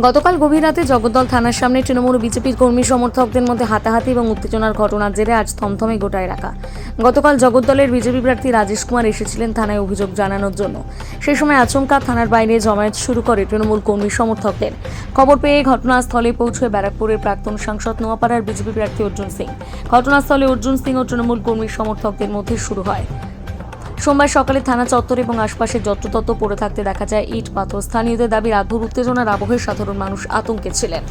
গতকাল গভীর রাতে জগদ্দল থানার সামনে তৃণমূল বিজেপির কর্মী সমর্থকদের মধ্যে হাতাহাতি এবং উত্তেজনার ঘটনার জেরে আজ থমথমে গোটা এলাকা। গতকাল জগদ্দলের বিজেপি প্রার্থী রাজেশ কুমার এসেছিলেন থানায় অভিযোগ জানানোর জন্য। সেই সময় আচমকা থানার বাইরে জমায়েত শুরু করে তৃণমূল কর্মী সমর্থকদের। খবর পেয়ে ঘটনাস্থলে পৌঁছে ব্যারাকপুরের প্রাক্তন সাংসদ নোয়াপাড়ার বিজেপি প্রার্থী অর্জুন সিং। ঘটনাস্থলে অর্জুন সিং ও তৃণমূল কর্মী সমর্থকদের মধ্যে শুরু হয়। সোমবার সকালে থানা চত্বর এবং আশপাশে যত্রতত্র পড়ে থাকতে দেখা যায় ইট পাথর। স্থানীয়দের দাবি, রাতভর উত্তেজনার আবহে সাধারণ মানুষ আতঙ্কে ছিলেন।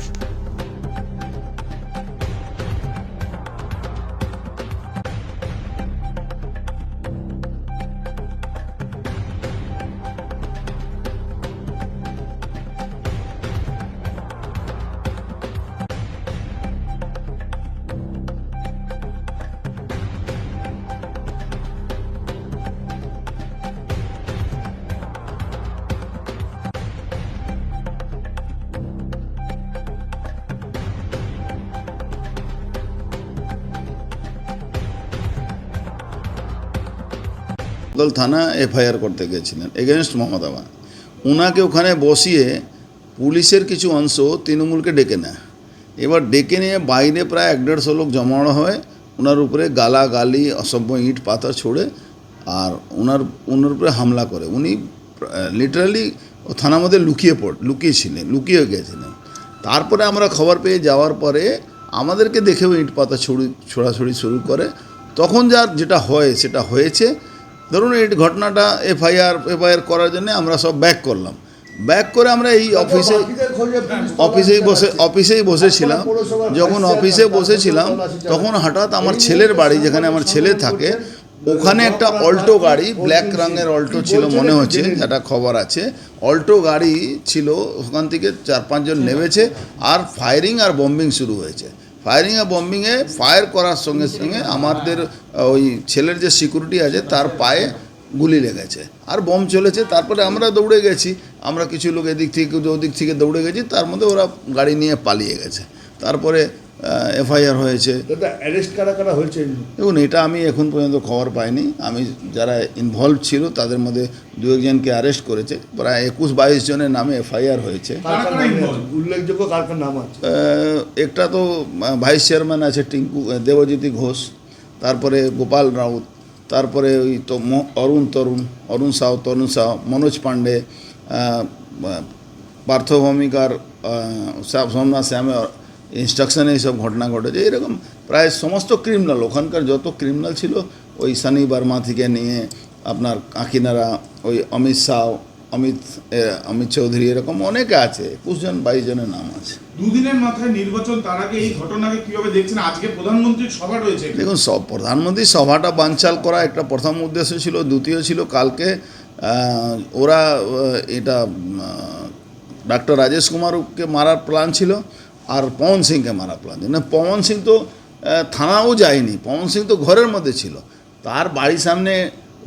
জগদ্দল থানা এফআইআর করতে গেছিলেন এগেনস্ট মমতাবা। ওনাকে ওখানে বসিয়ে পুলিশের কিছু অংশ তৃণমূলকে ডেকে নেয়। এবার ডেকে নিয়ে বাইরে প্রায় 150 লোক জমানো হয়, ওনার উপরে গালাগালি অসভ্য ইট পাথর ছড়ে আর ওনার উপরে হামলা করে। উনি লিটারালি থানার মধ্যে লুকিয়ে গেছিলেন। তারপরে আমরা খবর পেয়ে যাওয়ার পরে আমাদেরকে দেখেও ইট পাথর ছোড়াছড়ি শুরু করে। তখন যেটা হয় সেটা হয়েছে। ধরুন এই ঘটনাটা এফআইআর করার জন্য আমরা সব ব্যাক করলাম। ব্যাক করে আমরা এই অফিসেই বসেছিলাম। যখন অফিসে বসেছিলাম তখন হঠাৎ আমার ছেলের বাড়ি, যেখানে আমার ছেলে থাকে, ওখানে একটা অল্টো গাড়ি, ব্ল্যাক রঙের অল্টো ছিল মনে হচ্ছে, যেটা খবর আছে। অল্টো গাড়ি ছিল, ওখান থেকে 4-5 জন নেমেছে আর ফায়ারিং আর বম্বিং শুরু হয়েছে। ফায়ারিং আর বম্বিংয়ে ফায়ার করার সঙ্গে সঙ্গে আমাদের ওই ছেলের যে সিকিউরিটি আছে তার পায়ে গুলি লেগেছে আর বোম চলেছে। তারপরে আমরা দৌড়ে গেছি, আমরা কিছু লোক এদিক থেকে ওদিক থেকে দৌড়ে গেছি, তার মধ্যে ওরা গাড়ি নিয়ে পালিয়ে গেছে। তারপরে এফআইআর হয়েছে। অ্যারেস্ট কারা হয়েছে দেখুন, এটা আমি এখন পর্যন্ত খবর পাইনি। আমি যারা ইনভলভ ছিল তাদের মধ্যে 2-1 জনকে অ্যারেস্ট করেছে। প্রায় 21-22 জনের নামে এফআইআর হয়েছে। উল্লেখযোগ্য কার নাম আছে? একটা তো ভাইস চেয়ারম্যান আছে টিঙ্কু দেবজ্যোতি ঘোষ, তারপরে গোপাল রাউত, তারপরে ওই তো অরুণ সাউ, তরুণ সাউ, মনোজ পাণ্ডে, পার্থভূমিকার সোমনাথ শ্যামের ইনস্ট্রাকশনে এইসব ঘটনা ঘটেছে। এরকম প্রায় সমস্ত ক্রিমিনাল, ওখানকার যত ক্রিমিনাল ছিল, ওই সানি বার্মা থেকে নিয়ে আপনার কাকিনারা, ওই অমিত শাহ, অমিত চৌধুরী, এরকম অনেকে আছে। 21-22 জনের নাম আছে। দুদিনের মাথায় নির্বাচন, তার আগে এই ঘটনাকে কিভাবে দেখছেন? আজকে প্রধানমন্ত্রীর সভা রয়েছে। দেখুন, প্রধানমন্ত্রীর সভাটা বানচাল করা একটা প্রথম উদ্দেশ্য ছিল। দ্বিতীয় ছিল কালকে ওরা এটা ডক্টর রাজেশ কুমারকে মারার প্ল্যান ছিল আর পবন সিংকে মারার প্ল্যান ছিল। পবন সিং তো থানাও যায়নি, পবন সিং তো ঘরের মধ্যে ছিল। তার বাড়ির সামনে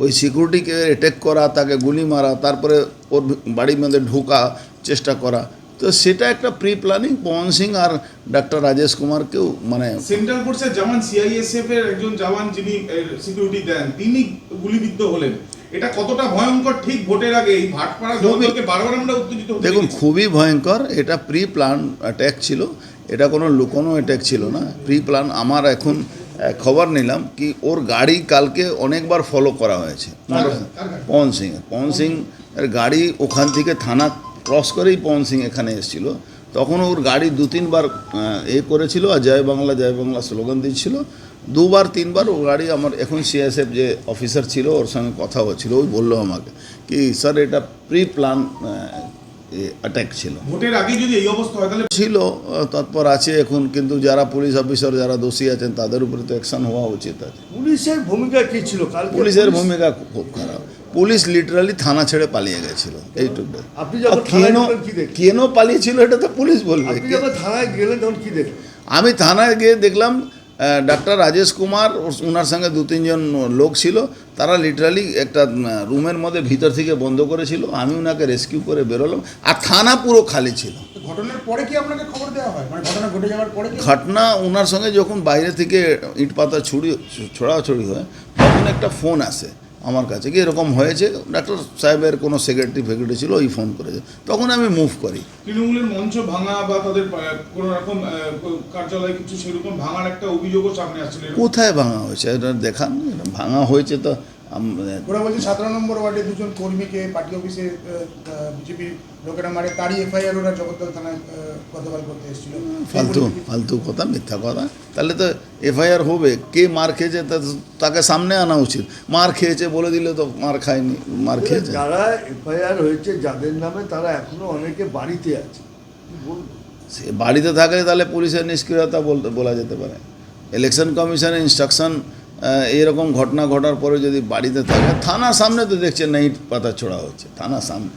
ওই সিকিউরিটিকে অ্যাটাক করা, তাকে গুলি মারা, তারপরে ওর বাড়ির মধ্যে ঢোকা চেষ্টা করা, তো সেটা একটা প্রি প্ল্যানিং। পবন সিং আর ডক্টর রাজেশ কুমারকেও মানে সেন্ট্রাল ফোর্সের জওয়ান, সিআইএসএফ এর একজন জওয়ান যিনি সিকিউরিটি দেন, তিনি গুলিবিদ্ধ হলেন। এটা কতটা ভয়ঙ্কর? ঠিক ভোটের আগে এই ভাটপাড়া জগদ্দলকে বারবার আমরা উত্তেজিত হতে দেখুন, খুবই ভয়ঙ্কর। এটা প্রি প্ল্যান অ্যাট্যাক ছিল, এটা কোনো লুকোনো অ্যাট্যাক ছিল না, প্রি প্ল্যান। আমার এখন খবর নিলাম কি ওর গাড়ি কালকে অনেকবার ফলো করা হয়েছে। পবন সিং এর গাড়ি ওখান থেকে থানা ক্রস করেই পবন সিং এখানে এসেছিল। তখন ওর গাড়ি 2-3 বার করেছিল আর জয় বাংলা স্লোগান দিচ্ছিল। 2-3 বার ও গাড়ি আমার এখন সিএসএফ যে অফিসার ছিল ওর সঙ্গে কথা হচ্ছিল, ওই বললো আমাকে কি স্যার এটা প্রি প্ল্যান অ্যাটাক ছিল। ভোটের আগে যদি এই অবস্থা হয় তাহলে ছিল তৎপর আছে এখন, কিন্তু যারা পুলিশ অফিসার যারা দোষী আছেন তাদের উপরে তো অ্যাকশন হওয়া উচিত আছে। পুলিশের ভূমিকা কী ছিল? পুলিশের ভূমিকা খুব খারাপ। পুলিশ লিটারালি থানা ছেড়ে পালিয়ে গেছিল, এইটুকু। আপনি যখন কেন পালিয়েছিল এটা তো পুলিশ বলবে। আপনি যখন থানায় গেলেন তখন কী দেখলেন? আমি থানায় গিয়ে দেখলাম ডাক্তার রাজেশ কুমার ওনার সঙ্গে 2-3 জন লোক ছিল, তারা লিটারালি একটা রুমের মধ্যে ভিতর থেকে বন্ধ করেছিল। আমি ওনাকে রেস্কিউ করে বেরোলাম আর থানা পুরো খালি ছিল। ঘটনার পরে কি আপনাকে খবর দেওয়া হয়, মানে ঘটনা ঘটে যাওয়ার পরে? ঘটনা ওনার সঙ্গে যখন বাইরে থেকে ইট পাতা ছড়াছড়ি হয় তখন একটা ফোন আসে আমার কাছে কি এরকম হয়েছে, ডাক্তার সাহেবের কোনো সেক্রেটারি ছিল, ওই ফোন করেছে, তখন আমি মুভ করি। তৃণমূলের মঞ্চ ভাঙা বা তাদের কোনো রকম কার্যালয় কিছু সেরকম ভাঙার একটা অভিযোগও সামনে আসছিল। কোথায় ভাঙা হয়েছে এটা দেখান, ভাঙা হয়েছে তো ওরা বলছে 17 নম্বর ওয়ার্ডে দুজন কর্মীকে পার্টি অফিসে বিজেপির লোকেরা মারে, তারই এফআইআর ওরা জগদ্দল থানায় গতকাল করতে এসেছিল। ফালতু কথা, মিথ্যা কথা। তাহলে তো এফআইআর হবে, কে মার খেয়েছে তাকে সামনে আনা উচিত। মার খেয়েছে বলে দিলে তো মার খায়নি, মার খেয়েছে। যারা এফআইআর হয়েছে যাদের নামে, তারা এখনো অনেকে বাড়িতে আছে। কি বলবো? সে বাড়িতে থাকলে তাহলে পুলিশের নিষ্ক্রিয়তা বলা যেতে পারে। ইলেকশন কমিশনের ইনস্ট্রাকশন এরকম ঘটনা ঘটার পরে যদি বাড়িতে থাকে, থানার সামনে তো দেখছেন না ইট পাতা ছোড়া হচ্ছে, থানার সামনে।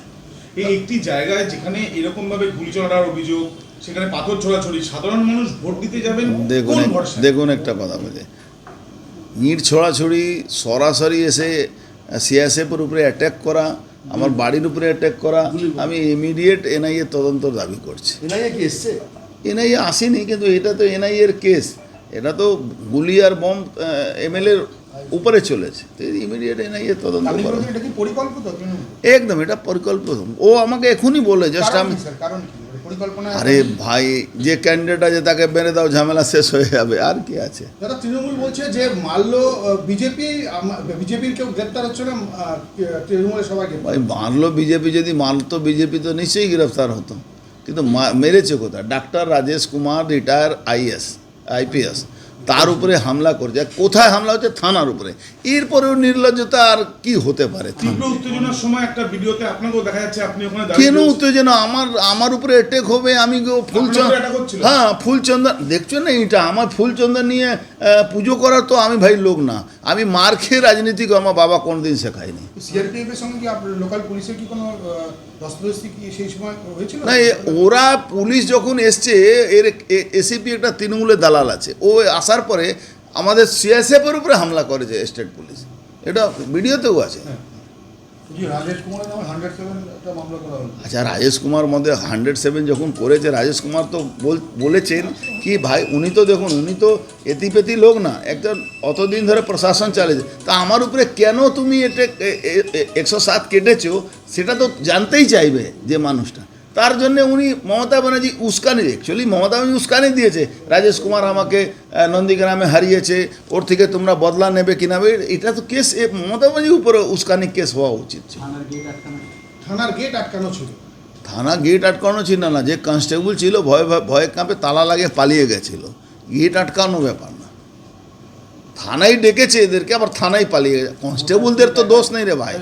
এই একটি জায়গায় যেখানে এরকম ভাবে গুলি চলার অভিযোগ, সেখানে পাথর ছোড়াছড়ি, সাধারণ মানুষ ভোট দিতে যাবেন কোন ভরসায়? দেখুন একটা কথা বলে, ইট ছোড়াছড়ি সরাসরি এসে সিএসএফের উপরে অ্যাটাক করা, আমার বাড়ির উপরে অ্যাটাক করা, আমি ইমিডিয়েট এনআইএ তদন্ত দাবি করছি। এনআইএ কি এসছে? এনআইএ আসেনি, কিন্তু এটা তো এনআইএর কেস, এটা তো গুলি আর বম এমএলএর উপরে চলেছে, তো ইমিডিয়েট এনআইএ তদন্ত আপনি করা। বলছেন এটা কি পরিকল্পিত? একদম এটা পরিকল্পিত। ও আমাকে এখনই বলে জাস্ট আমি, কারণ কি পরিকল্পনা? আরে ভাই, যে ক্যান্ডিডেট আছে তাকে মেরে দাও, ঝামেলা শেষ হয়ে যাবে, আর কি আছে। দাদা, তৃণমূল বলছে যে মারলো বিজেপির কেউ গ্রেপ্তার হচ্ছে না, তৃণমূলের সবাই ভাই মারলো বিজেপি, যদি মারতো বিজেপি তো নিশ্চয়ই গ্রেফতার হতো, কিন্তু মেরেছে কোথায়? Doctor Rajesh Kumar, retire IPS, তার উপরে হামলা করছে। কোথায় হামলা হচ্ছে? থানার উপরে। এরপরেও নির্লজ্জতা আর কি হতে পারে? তীব্র উত্তেজনার সময় একটা ভিডিওতে আপনাকেও দেখা যাচ্ছে আপনি ওখানে কেন উত্তেজনা? আমার উপরে অ্যাটেক হবে, আমি ফুলচন্দন, হ্যাঁ ফুলচন্দন দেখছো না, এটা আমার ফুলচন্দন নিয়ে পুজো করার তো আমি ভাই লোক না। আমি মার খেয়ে রাজনীতি আমার বাবা কোনোদিন শেখায়নি। সিআরপিএফ এর সঙ্গে কি আপনার লোকাল পুলিশের কি কোনো দস্তদস্তি কি সেই সময় হয়েছিল? না, ওরা পুলিশ যখন এসছে, এর এসিপি একটা তৃণমূলের দালাল আছে, ও আসার পরে আমাদের সিএসএফের উপরে হামলা করেছে স্টেট পুলিশ, এটা ভিডিওতেও আছে। রাজেশ কুমারের নামে 107 একটা মামলা করা হলো। আচ্ছা, রাজেশ কুমার মধ্যে 107 যখন করেছে, রাজেশ কুমার তো বলেছেন কি ভাই, উনি তো দেখুন, উনি তো এতিপেতি লোক না, একজন অতদিন ধরে প্রশাসন চালিয়েছে, তা আমার উপরে কেন তুমি এটা 107 কেটেছো সেটা তো জানতেই চাইবে যে মানুষটা। তার জন্য উনি মমতা ব্যানার্জি উস্কানি, অ্যাকচুয়ালি মমতা ব্যানার্জি উস্কানি দিয়েছে, রাজেশ কুমার আমাকে নন্দীগ্রামে হারিয়েছে, ওর থেকে তোমরা বদলা নেবে কি নেবে, এটা তো কেস মমতা ব্যানার্জির উপরে উস্কানি কেস হওয়া উচিত ছিল। থানার গেট আটকানো ছিল। থানা গেট আটকানো ছিল না, যে কনস্টেবল ছিল ভয়ে কাঁপে তালা লাগিয়ে পালিয়ে গেছিল, গেট আটকানো ব্যাপার না। থানায় ডেকেছে এদেরকে, আবার থানায় পালিয়ে গেছে, কনস্টেবলদের তো দোষ নেই রে ভাই,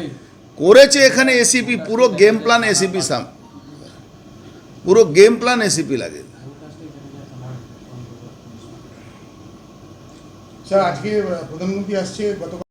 করেছে এখানে এসিপি, পুরো গেম প্ল্যান এসিপি পুরো গেম প্ল্যান এসিপি লাগে। স্যার, আজকে প্রধানমন্ত্রী আসছে, গতকাল